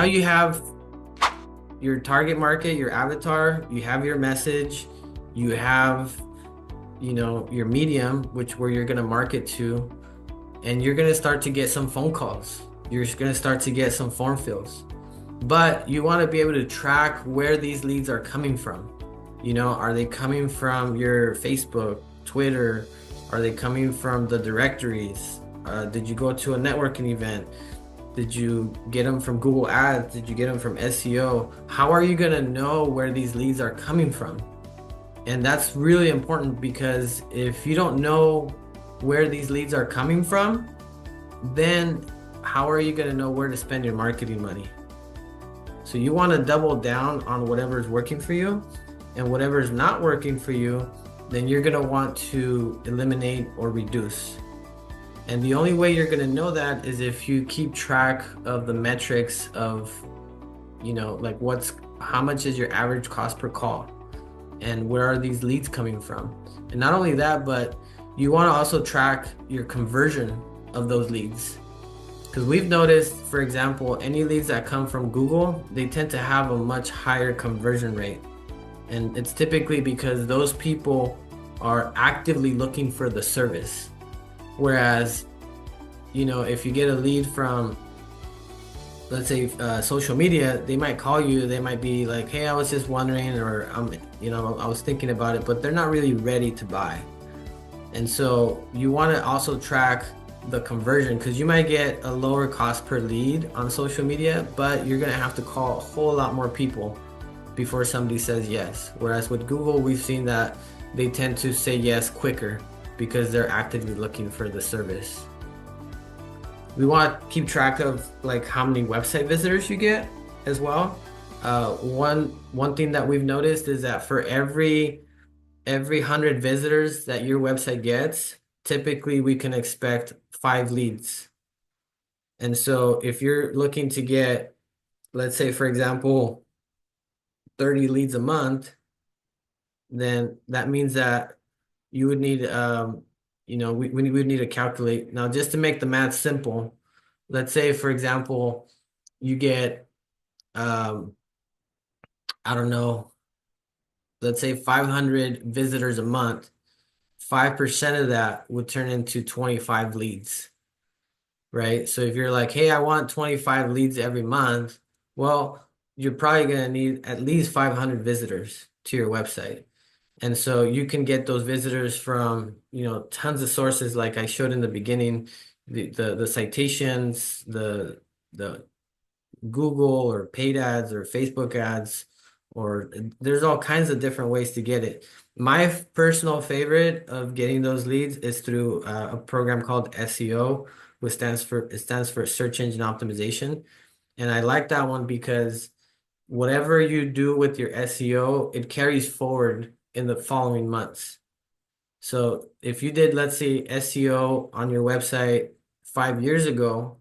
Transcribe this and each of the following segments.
now you have your target market, your avatar, you have your message, you have, your medium, which where you're going to market to, and you're going to start to get some phone calls. You're going to start to get some form fills. But you want to be able to track where these leads are coming from. Are they coming from your Facebook, Twitter? Are they coming from the directories? Did you go to a networking event? Did you get them from Google Ads? Did you get them from SEO? How are you going to know where these leads are coming from? And that's really important, because if you don't know where these leads are coming from, then how are you going to know where to spend your marketing money? So you want to double down on whatever is working for you, and whatever is not working for you, then you're going to want to eliminate or reduce. And the only way you're going to know that is if you keep track of the metrics of, like how much is your average cost per call, and where are these leads coming from? And not only that, but you want to also track your conversion of those leads. Because we've noticed, for example, any leads that come from Google, they tend to have a much higher conversion rate. And it's typically because those people are actively looking for the service. Whereas, if you get a lead from, let's say, social media, they might call you, they might be like, hey, I was just wondering, or I was thinking about it, but they're not really ready to buy. And so you want to also track the conversion, because you might get a lower cost per lead on social media, but you're going to have to call a whole lot more people before somebody says yes. Whereas with Google, we've seen that they tend to say yes quicker because they're actively looking for the service. We want to keep track of like how many website visitors you get as well. One thing that we've noticed is that for every 100 visitors that your website gets, typically we can expect 5 leads. And so if you're looking to get, let's say, for example, 30 leads a month, then that means that you would need, we would need to calculate. Now, just to make the math simple, let's say, for example, you get, I don't know, let's say 500 visitors a month. 5% of that would turn into 25 leads, right? So if you're like, hey, I want 25 leads every month, well, you're probably going to need at least 500 visitors to your website. And so you can get those visitors from, tons of sources, like I showed in the beginning, the citations, the Google or paid ads or Facebook ads, or there's all kinds of different ways to get it. My personal favorite of getting those leads is through a program called SEO, which stands for Search Engine Optimization. And I like that one because whatever you do with your SEO, it carries forward in the following months. So if you did, let's say, SEO on your website 5 years ago,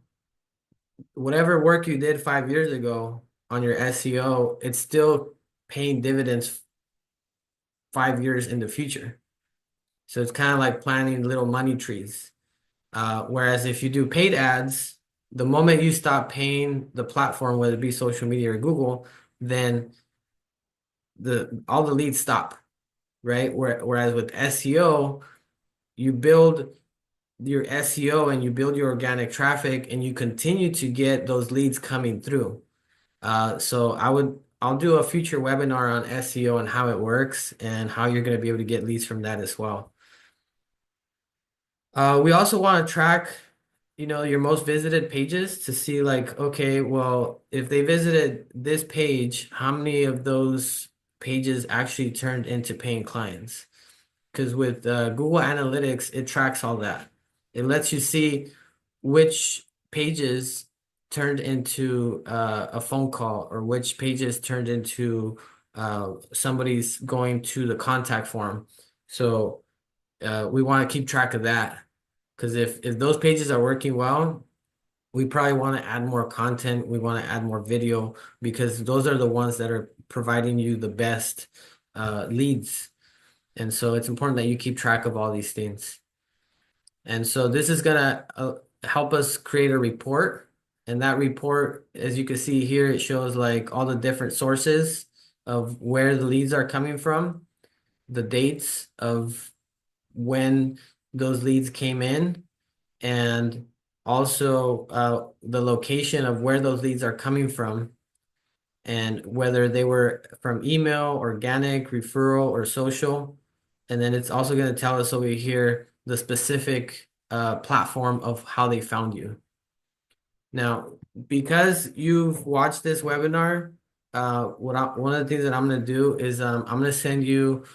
whatever work you did 5 years ago on your SEO, it's still paying dividends 5 years in the future. So it's kind of like planting little money trees. Whereas if you do paid ads, the moment you stop paying the platform, whether it be social media or Google, then all the leads stop, right? Whereas with SEO, you build your SEO and you build your organic traffic, and you continue to get those leads coming through. So I'll do a future webinar on SEO and how it works and how you're going to be able to get leads from that as well. We also want to track, your most visited pages to see like, okay, well, if they visited this page, how many of those pages actually turned into paying clients? Because with Google Analytics, it tracks all that. It lets you see which pages turned into a phone call, or which pages turned into somebody's going to the contact form. So we want to keep track of that, because if those pages are working well, we probably want to add more content. We want to add more video, because those are the ones that are providing you the best leads. And so it's important that you keep track of all these things. And so this is going to help us create a report And that report, as you can see here, it shows like all the different sources of where the leads are coming from, the dates of when those leads came in, and also the location of where those leads are coming from, and whether they were from email, organic, referral, or social. And then it's also going to tell us over here the specific platform of how they found you. Now, because you've watched this webinar, one of the things that I'm going to do is I'm going to send you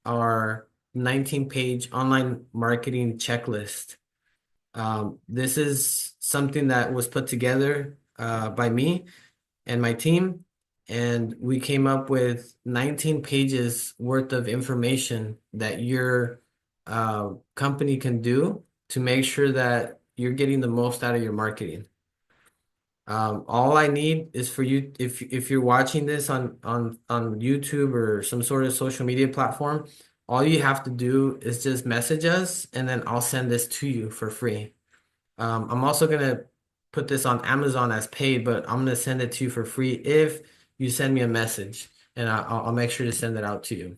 our 19-page online marketing checklist. This is something that was put together by me and my team, and we came up with 19 pages worth of information that your company can do to make sure that you're getting the most out of your marketing. All I need is for you, if you're watching this on YouTube or some sort of social media platform, all you have to do is just message us, and then I'll send this to you for free. I'm also gonna put this on Amazon as paid, but I'm gonna send it to you for free if you send me a message, and I'll make sure to send it out to you.